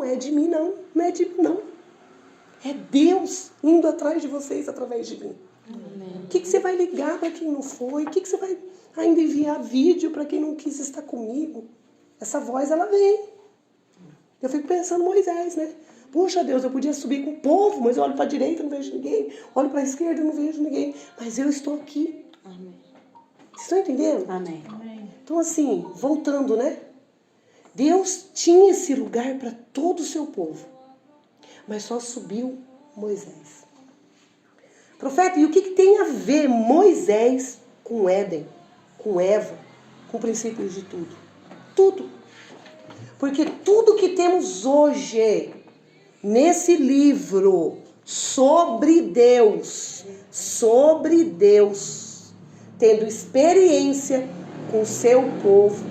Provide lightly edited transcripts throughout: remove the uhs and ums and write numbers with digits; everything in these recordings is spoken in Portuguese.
é de mim não, não é de mim não. É Deus indo atrás de vocês através de mim. O que você vai ligar para quem não foi? O que você vai ainda enviar vídeo para quem não quis estar comigo? Essa voz, ela vem. Eu fico pensando em Moisés, né? Puxa Deus, eu podia subir com o povo, mas eu olho para a direita e não vejo ninguém. Olho para a esquerda e não vejo ninguém. Mas eu estou aqui. Amém. Vocês estão entendendo? Amém. Então assim, voltando, né? Deus tinha esse lugar para todo o seu povo. Mas só subiu Moisés. Profeta, e o que tem a ver Moisés com Éden, com Eva, com princípios de tudo? Tudo. Porque tudo que temos hoje nesse livro sobre Deus, tendo experiência com o seu povo,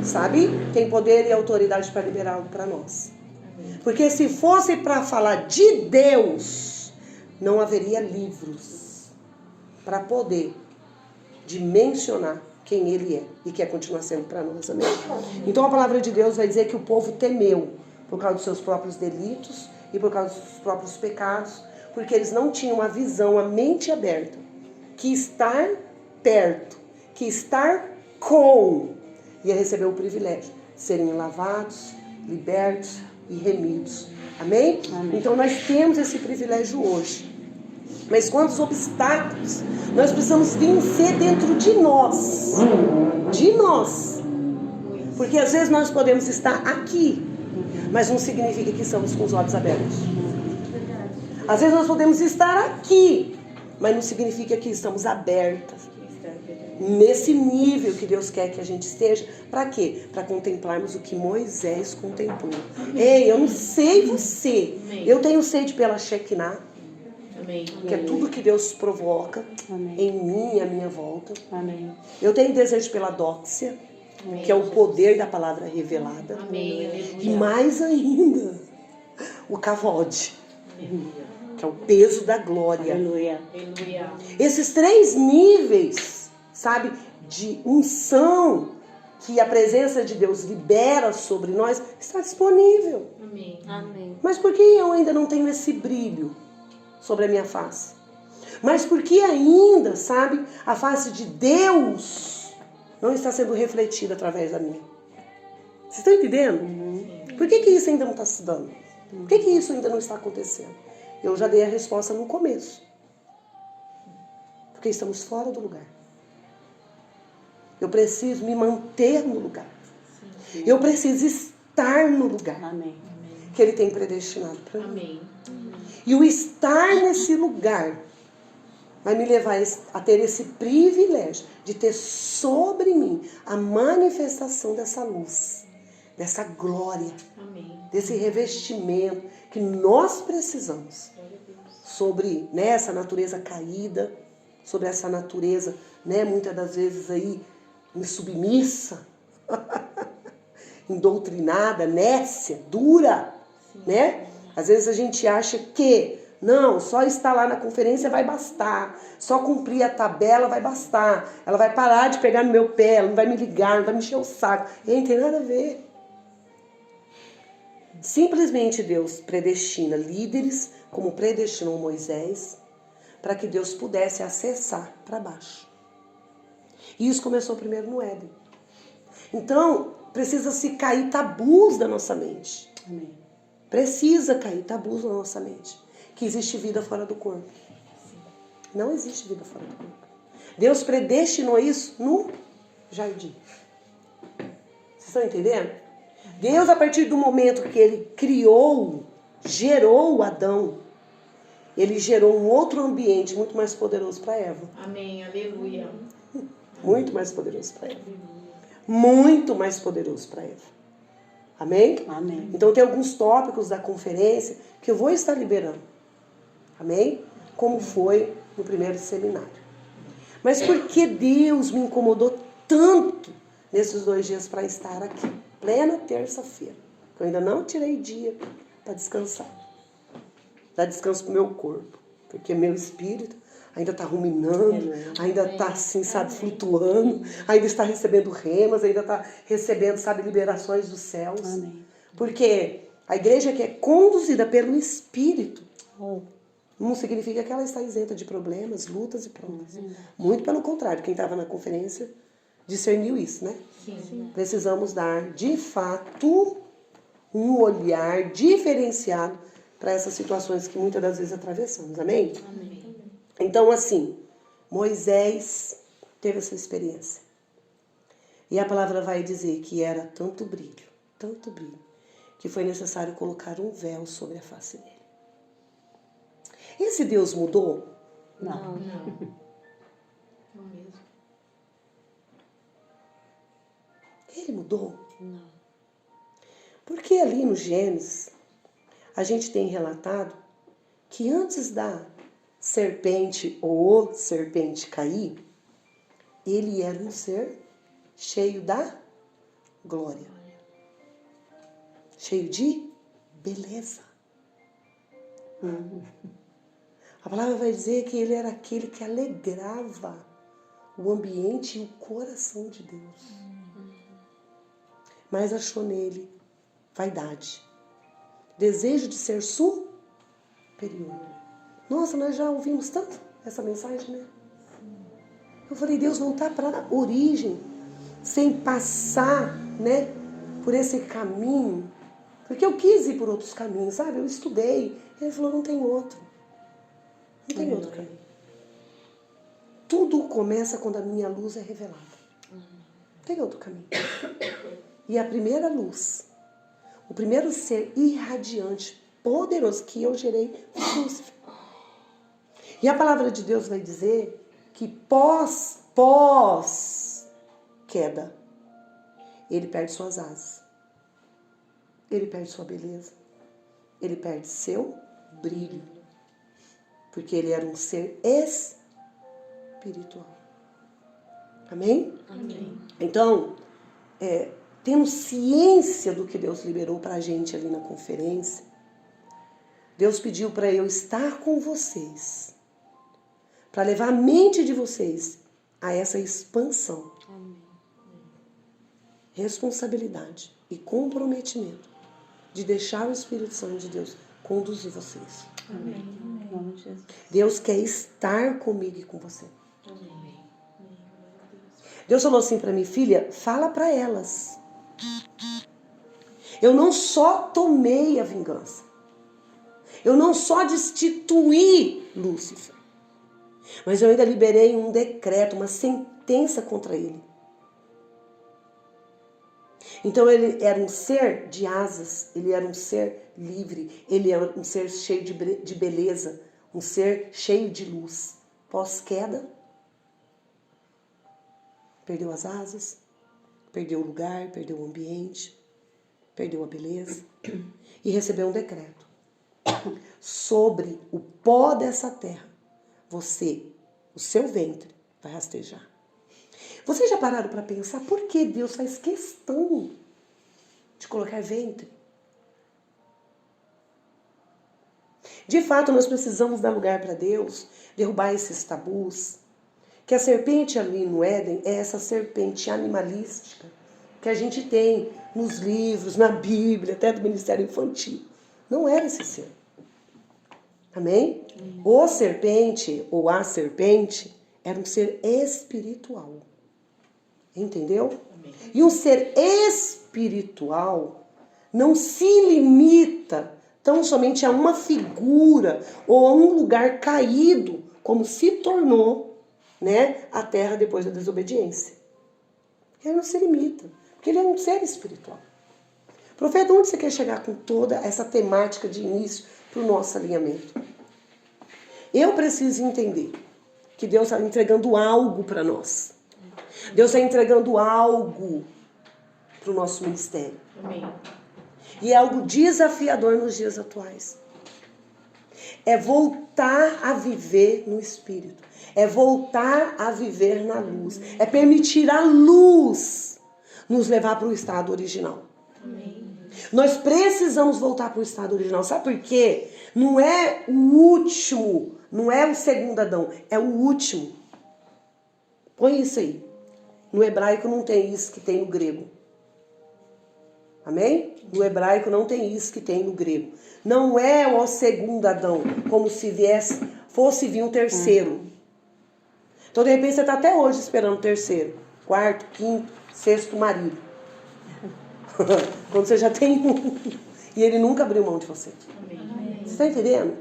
sabe? Tem poder e autoridade para liberar algo para nós. Porque se fosse para falar de Deus, não haveria livros para poder dimensionar quem Ele é e quer continuar sendo para nós, amém? Então a palavra de Deus vai dizer que o povo temeu por causa dos seus próprios delitos e por causa dos seus próprios pecados, porque eles não tinham a visão, a mente aberta, que estar perto, que estar com, ia receber o privilégio de serem lavados, libertos e remidos. Amém? Amém. Então nós temos esse privilégio hoje. Mas quantos obstáculos nós precisamos vencer dentro de nós. De nós. Porque às vezes nós podemos estar aqui, mas não significa que estamos com os olhos abertos. Às vezes nós podemos estar aqui, mas não significa que estamos abertas. Nesse nível que Deus quer que a gente esteja. Para quê? Para contemplarmos o que Moisés contemplou. Ei, eu não sei você. Eu tenho sede pela Shekinah. Que é tudo que Deus provoca. Amém. Em mim e à minha volta. Amém. Eu tenho desejo pela Dóxia, que é o poder da palavra revelada. Amém. E mais ainda, o Kavod, que é o peso da glória. Aleluia. Aleluia. Esses 3 níveis, sabe, de unção que a presença de Deus libera sobre nós, está disponível. Amém. Amém. Mas por que eu ainda não tenho esse brilho sobre a minha face? Mas por que ainda, sabe, a face de Deus não está sendo refletida através da minha? Vocês estão entendendo? Por que isso ainda não está se dando? Por que isso ainda não está acontecendo? Eu já dei a resposta no começo. Porque estamos fora do lugar. Eu preciso me manter no lugar. Eu preciso estar no lugar Amém. que Ele tem predestinado para mim. Amém. E o estar nesse lugar vai me levar a ter esse privilégio de ter sobre mim a manifestação dessa luz, dessa glória, Amém. desse revestimento que nós precisamos sobre, né, essa natureza caída, sobre essa natureza, né, muitas das vezes aí insubmissa, indoutrinada, nécia, dura, né? Às vezes a gente acha que não, só estar lá na conferência vai bastar, só cumprir a tabela vai bastar, ela vai parar de pegar no meu pé, ela não vai me ligar, não vai me encher o saco, e não tem nada a ver. Simplesmente Deus predestina líderes, como predestinou Moisés, para que Deus pudesse acessar para baixo. E isso começou primeiro no Éden. Então, precisa se cair tabus da nossa mente. Amém. Precisa cair tabus na nossa mente. Que existe vida fora do corpo. Não existe vida fora do corpo. Deus predestinou isso no jardim. Vocês estão entendendo? Deus, a partir do momento que Ele criou, gerou Adão, Ele gerou um outro ambiente muito mais poderoso para Eva. Amém. Aleluia. Muito mais poderoso para Eva. Muito mais poderoso para Eva. Amém? Amém. Então tem alguns tópicos da conferência que eu vou estar liberando. Amém? Como foi no primeiro seminário. Mas por que Deus me incomodou tanto nesses 2 dias para estar aqui? Plena terça-feira. Eu ainda não tirei dia para descansar. Dar descanso para o meu corpo. Porque meu espírito ainda está ruminando, ainda está assim, sabe, flutuando, ainda está recebendo remas, ainda está recebendo, sabe, liberações dos céus. Amém. Porque A igreja que é conduzida pelo Espírito não significa que ela está isenta de problemas, lutas e provas. Muito pelo contrário, quem estava na conferência discerniu isso, né? Sim. Precisamos dar, de fato, um olhar diferenciado para essas situações que muitas das vezes atravessamos. Amém? Amém. Então, assim, Moisés teve essa experiência. E a palavra vai dizer que era tanto brilho, que foi necessário colocar um véu sobre a face dele. Esse Deus mudou? Não mesmo. Ele mudou? Não. Porque ali no Gênesis, a gente tem relatado que antes da serpente ou o serpente cair, ele era um ser cheio da glória. Cheio de beleza. A palavra vai dizer que ele era aquele que alegrava o ambiente e o coração de Deus. Mas achou nele vaidade, desejo de ser superior. Nossa, nós já ouvimos tanto essa mensagem, né? Eu falei, Deus não está para a origem, sem passar, né, por esse caminho. Porque eu quis ir por outros caminhos, sabe? Eu estudei. Ele falou, não tem outro. Não tem outro caminho. Tudo começa quando a minha luz é revelada. Não tem outro caminho. E a primeira luz, o primeiro ser irradiante, poderoso que eu gerei, foi Lúcifer. E a palavra de Deus vai dizer que pós queda, ele perde suas asas. Ele perde sua beleza. Ele perde seu brilho. Porque ele era um ser espiritual. Amém? Amém. Então, tendo ciência do que Deus liberou para a gente ali na conferência, Deus pediu para eu estar com vocês, para levar a mente de vocês a essa expansão. Amém. Responsabilidade e comprometimento de deixar o Espírito Santo de Deus conduzir vocês. Amém. Deus quer estar comigo e com você. Amém. Deus falou assim para mim, filha, fala para elas. Eu não só tomei a vingança. Eu não só destituí Lúcifer. Mas eu ainda liberei um decreto, uma sentença contra ele. Então ele era um ser de asas, ele era um ser livre, ele era um ser cheio de beleza, um ser cheio de luz. Pós-queda, perdeu as asas, perdeu o lugar, perdeu o ambiente, perdeu a beleza e recebeu um decreto. Sobre o pó dessa terra, você, o seu ventre, vai rastejar. Vocês já pararam para pensar por que Deus faz questão de colocar ventre? De fato, nós precisamos dar lugar para Deus, derrubar esses tabus. Que a serpente ali no Éden é essa serpente animalística que a gente tem nos livros, na Bíblia, até do Ministério Infantil. Não era esse ser. Amém? O serpente, ou a serpente, era um ser espiritual. Entendeu? Amém. E um ser espiritual não se limita tão somente a uma figura ou a um lugar caído, como se tornou, né, a terra depois da desobediência. Ele não se limita, porque ele é um ser espiritual. Profeta, onde você quer chegar com toda essa temática de início para o nosso alinhamento? Eu preciso entender que Deus está entregando algo para nós. Deus está entregando algo para o nosso ministério. Amém. E é algo desafiador nos dias atuais. É voltar a viver no Espírito. É voltar a viver na luz. É permitir a luz nos levar para o estado original. Amém. Nós precisamos voltar para o estado original. Sabe por quê? Não é o último, não é o segundo Adão, é o último. Põe isso aí. No hebraico não tem isso que tem no grego. Amém? No hebraico não tem isso que tem no grego. Não é o segundo Adão, como se fosse vir um terceiro. Então, de repente, você está até hoje esperando o terceiro, quarto, quinto, sexto marido. Quando você já tem um. E ele nunca abriu mão de você. Amém. Você está entendendo?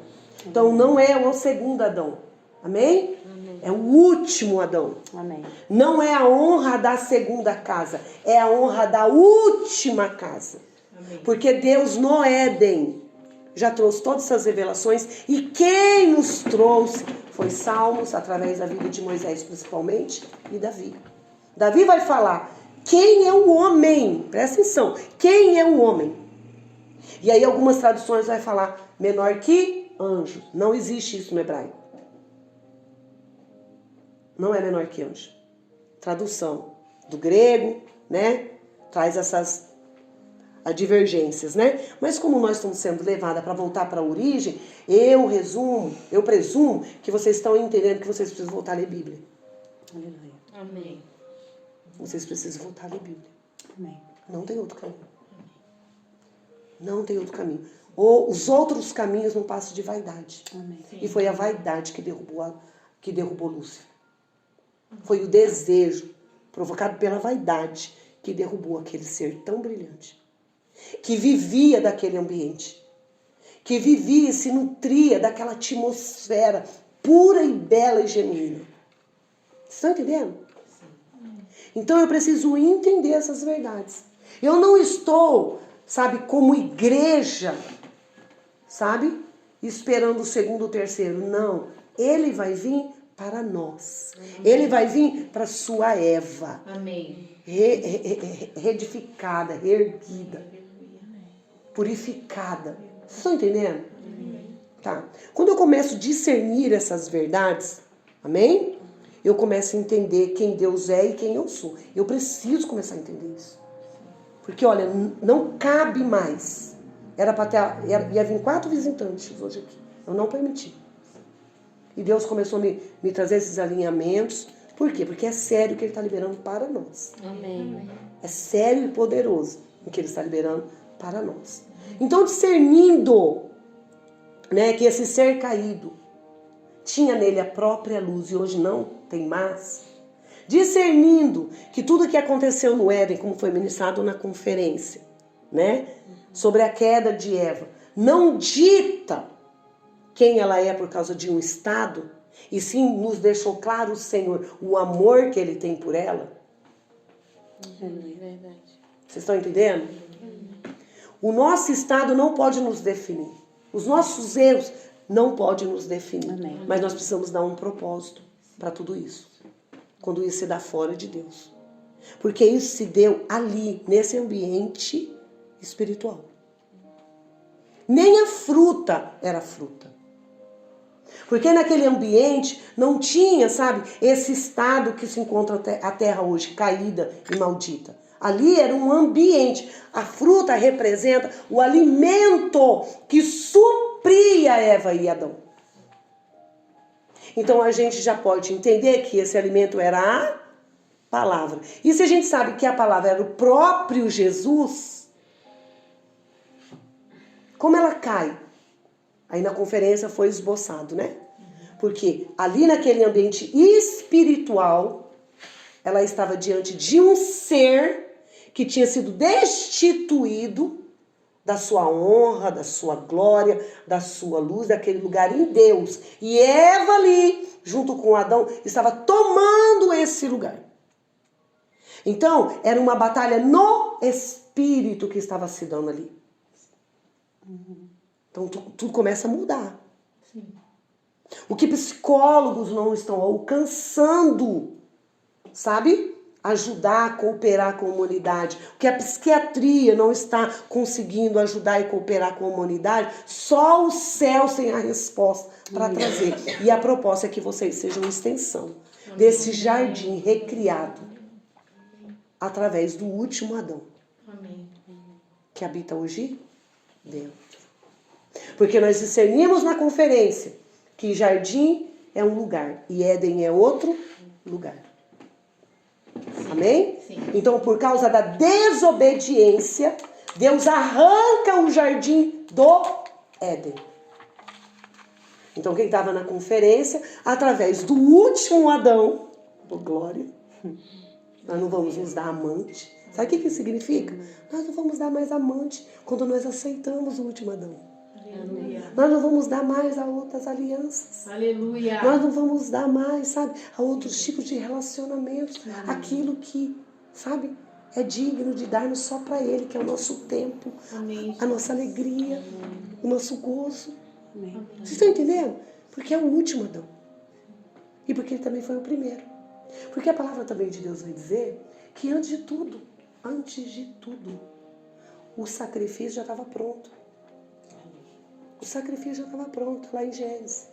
Então, não é o segundo Adão. Amém? É o último Adão. Amém. Não é a honra da segunda casa. É a honra da última casa. Amém. Porque Deus no Éden já trouxe todas essas revelações. E quem nos trouxe foi Salmos, através da vida de Moisés principalmente, e Davi. Davi vai falar, quem é o homem? Presta atenção, quem é o homem? E aí algumas traduções vai falar, menor que anjo. Não existe isso no hebraico. Não é menor que anjo. Tradução do grego, né? Traz essas divergências, né? Mas como nós estamos sendo levadas para voltar para a origem, eu presumo que vocês estão entendendo que vocês precisam voltar a ler Bíblia. Aleluia. Amém. Vocês precisam voltar a ler Bíblia. Amém. Não tem outro caminho. Não tem outro caminho. Ou os outros caminhos não passam de vaidade. Amém. E foi a vaidade que derrubou Lúcifer. Foi o desejo provocado pela vaidade que derrubou aquele ser tão brilhante. Que vivia daquele ambiente. Que vivia e se nutria daquela atmosfera pura e bela e genuína. Estão entendendo? Então eu preciso entender essas verdades. Eu não estou, sabe, como igreja, sabe, esperando o segundo ou terceiro. Não. Ele vai vir para nós. Ele vai vir para sua Eva. Amém. Reedificada, reerguida, purificada. Vocês estão entendendo? Tá. Quando eu começo a discernir essas verdades, amém? Eu começo a entender quem Deus é e quem eu sou. Eu preciso começar a entender isso. Porque, olha, não cabe mais. Era para ter, ia vir 4 visitantes hoje aqui. Eu não permiti. E Deus começou a me trazer esses alinhamentos. Por quê? Porque é sério o que Ele está liberando para nós. Amém. É sério e poderoso o que Ele está liberando para nós. Então, discernindo, né, que esse ser caído tinha nele a própria luz e hoje não tem mais. Discernindo que tudo que aconteceu no Éden, como foi ministrado na conferência, né, sobre a queda de Eva, não dita quem ela é por causa de um estado, e sim nos deixou claro o Senhor, o amor que Ele tem por ela. Verdade. Vocês estão entendendo? O nosso estado não pode nos definir. Os nossos erros não podem nos definir. Amém. Mas nós precisamos dar um propósito para tudo isso. Quando isso se dá fora de Deus. Porque isso se deu ali, nesse ambiente espiritual. Nem a fruta era fruta. Porque naquele ambiente não tinha, sabe, esse estado que se encontra a terra hoje, caída e maldita. Ali era um ambiente. A fruta representa o alimento que supria Eva e Adão. Então a gente já pode entender que esse alimento era a palavra. E se a gente sabe que a palavra era o próprio Jesus, como ela cai? Aí na conferência foi esboçado, né? Porque ali naquele ambiente espiritual, ela estava diante de um ser que tinha sido destituído da sua honra, da sua glória, da sua luz, daquele lugar em Deus. E Eva ali, junto com Adão, estava tomando esse lugar. Então, era uma batalha no espírito que estava se dando ali. Então, tudo começa a mudar. Sim. O que psicólogos não estão alcançando, sabe? Ajudar, cooperar com a humanidade. O que a psiquiatria não está conseguindo ajudar e cooperar com a humanidade, só o céu tem a resposta para trazer. E a proposta é que vocês sejam uma extensão desse jardim recriado através do último Adão. Amém. Que habita hoje dentro. Porque nós discernimos na conferência que jardim é um lugar e Éden é outro lugar. Amém? Sim. Então, por causa da desobediência, Deus arranca o jardim do Éden. Então quem estava na conferência, através do último Adão, oh glória, nós não vamos nos dar amante. Sabe o que isso significa? Nós não vamos dar mais amante quando nós aceitamos o último Adão. Aleluia. Nós não vamos dar mais a outras alianças. Aleluia. Nós não vamos dar mais, sabe, a outros tipos de relacionamentos. Aquilo que, sabe, é digno de darmos só para Ele, que é o nosso tempo, Amém. a nossa alegria, o nosso gozo. Amém. Vocês estão entendendo? Porque é o último Adão. E porque ele também foi o primeiro. Porque a palavra também de Deus vai dizer que antes de tudo, o sacrifício já estava pronto. O sacrifício já estava pronto lá em Gênesis.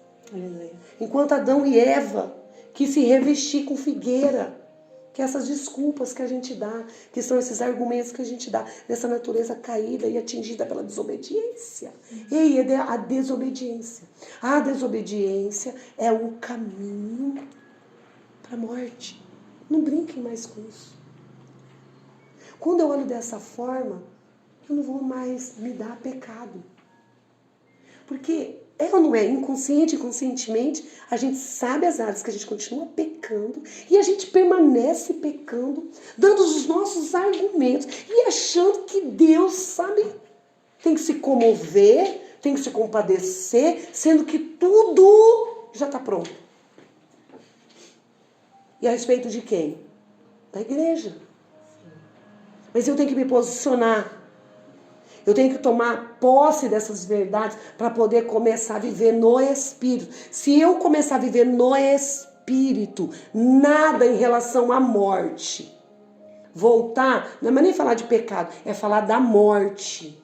Enquanto Adão e Eva quis se revestir com figueira, que essas desculpas que a gente dá, que são esses argumentos que a gente dá nessa natureza caída e atingida pela desobediência. E a desobediência. A desobediência é o caminho para a morte. Não brinquem mais com isso. Quando eu olho dessa forma, eu não vou mais me dar pecado. Porque é ou não é, inconsciente e conscientemente, a gente sabe as áreas que a gente continua pecando e a gente permanece pecando, dando os nossos argumentos e achando que Deus, sabe, tem que se comover, tem que se compadecer, sendo que tudo já está pronto. E a respeito de quem? Da igreja. Mas eu tenho que me posicionar. Eu tenho que tomar posse dessas verdades para poder começar a viver no Espírito. Se eu começar a viver no Espírito, nada em relação à morte. Voltar, não é nem falar de pecado, é falar da morte.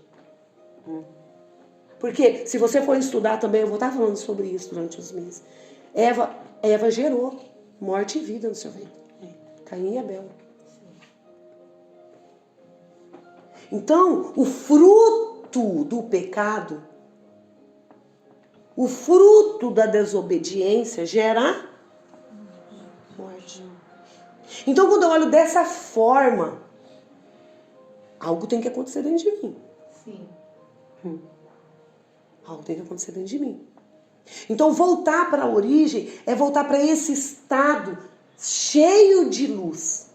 Porque se você for estudar também, eu vou estar falando sobre isso durante os meses. Eva gerou morte e vida no seu ventre. Caim e Abel. Então, o fruto do pecado, o fruto da desobediência gera morte. Então, quando eu olho dessa forma, algo tem que acontecer dentro de mim. Sim. Algo tem que acontecer dentro de mim. Então, voltar para a origem é voltar para esse estado cheio de luz.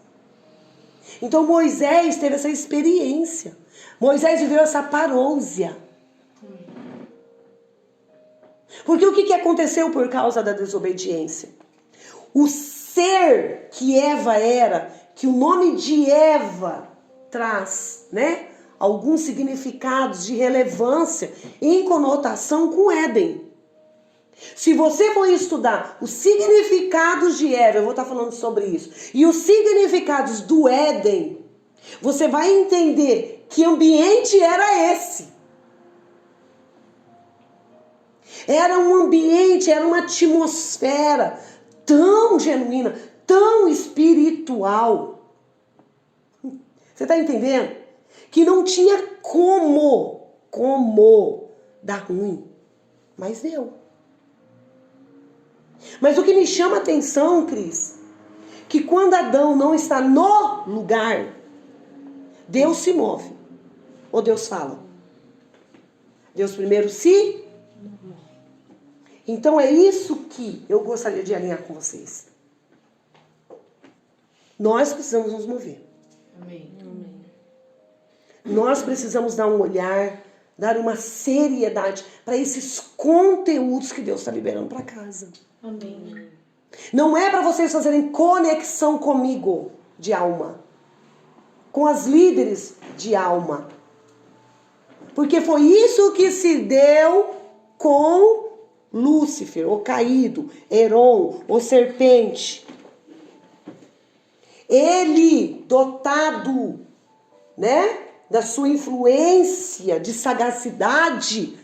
Então Moisés teve essa experiência. Moisés viveu essa parousia. Porque o que aconteceu por causa da desobediência? O ser que Eva era, que o nome de Eva traz, né? Alguns significados de relevância em conotação com Éden. Se você for estudar os significados de Eva, eu vou estar falando sobre isso, e os significados do Éden, você vai entender que ambiente era esse. Era um ambiente, era uma atmosfera tão genuína, tão espiritual. Você está entendendo? Que não tinha como dar ruim, mas deu. Mas o que me chama a atenção, Cris, que quando Adão não está no lugar, Deus se move. Ou Deus fala? Deus primeiro se... Então é isso que eu gostaria de alinhar com vocês. Nós precisamos nos mover. Amém. Nós precisamos dar um olhar, dar uma seriedade para esses conteúdos que Deus está liberando para casa. Amém. Não é para vocês fazerem conexão comigo de alma, com as líderes de alma. Porque foi isso que se deu com Lúcifer, o caído, Heron, o serpente. Ele, dotado, né, da sua influência de sagacidade,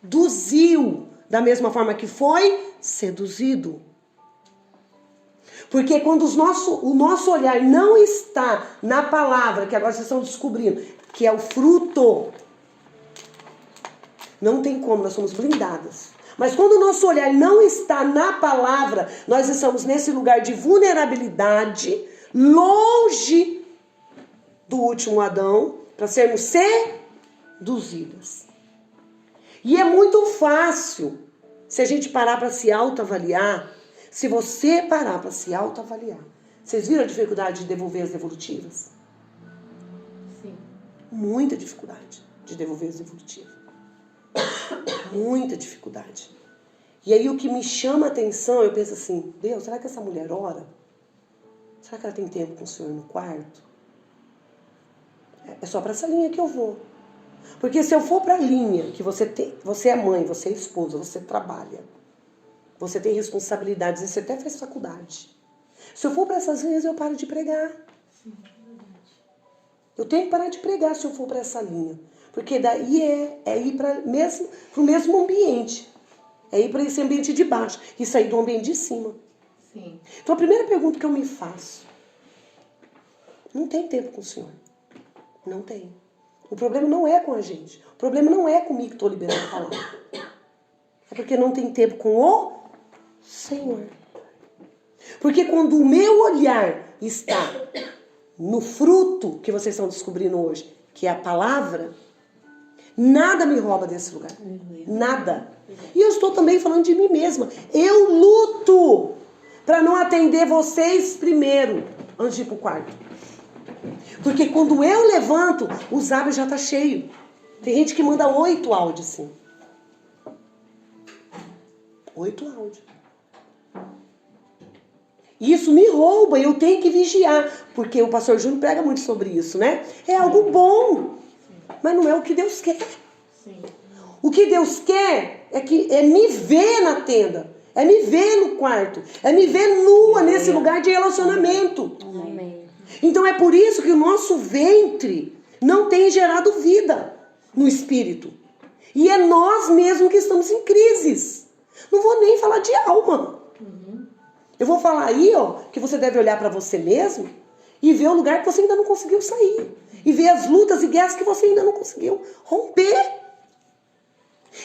seduziu da mesma forma que foi seduzido. Porque quando o nosso olhar não está na palavra, que agora vocês estão descobrindo, que é o fruto, não tem como, nós somos blindadas. Mas quando o nosso olhar não está na palavra, nós estamos nesse lugar de vulnerabilidade, longe do último Adão, para sermos seduzidas. E é muito fácil, se a gente parar para se autoavaliar, se você parar para se autoavaliar. Vocês viram a dificuldade de devolver as devolutivas? Sim. Muita dificuldade de devolver as devolutivas. Muita dificuldade. E aí o que me chama a atenção, eu penso assim, Deus, será que essa mulher ora? Será que ela tem tempo com o Senhor no quarto? É só para essa linha que eu vou. Porque se eu for para a linha que você é mãe, você é esposa, você trabalha, você tem responsabilidades, você até fez faculdade. Se eu for para essas linhas, eu paro de pregar. Sim, é verdade. Eu tenho que parar de pregar se eu for para essa linha. Porque daí é ir para o mesmo ambiente. É ir para esse ambiente de baixo e sair do ambiente de cima. Sim. Então a primeira pergunta que eu me faço, não tem tempo com o Senhor. Não tem. O problema não é com a gente. O problema não é comigo que estou liberando a palavra. É porque não tem tempo com o Senhor. Porque quando o meu olhar está no fruto que vocês estão descobrindo hoje, que é a palavra, nada me rouba desse lugar. Nada. E eu estou também falando de mim mesma. Eu luto para não atender vocês primeiro, antes de ir para o quarto. Porque quando eu levanto, o zap já está cheio. Tem gente que manda 8 áudios assim. 8 áudios. Isso me rouba, eu tenho que vigiar. Porque o pastor Júnior prega muito sobre isso, né? É algo bom, mas não é o que Deus quer. Sim. O que Deus quer é me ver na tenda. É me ver no quarto. É me ver nua nesse lugar de relacionamento. Amém. Então é por isso que o nosso ventre não tem gerado vida no espírito. E é nós mesmos que estamos em crises. Não vou nem falar de alma. Eu vou falar aí, ó, que você deve olhar para você mesmo e ver o lugar que você ainda não conseguiu sair. E ver as lutas e guerras que você ainda não conseguiu romper.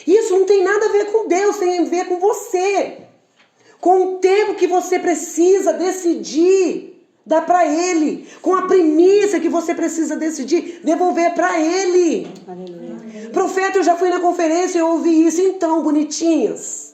Isso não tem nada a ver com Deus, tem a ver com você. Com o tempo que você precisa decidir dar para Ele. Com a primícia que você precisa decidir devolver para Ele. Aleluia. Profeta, eu já fui na conferência e eu ouvi isso. Então, bonitinhas,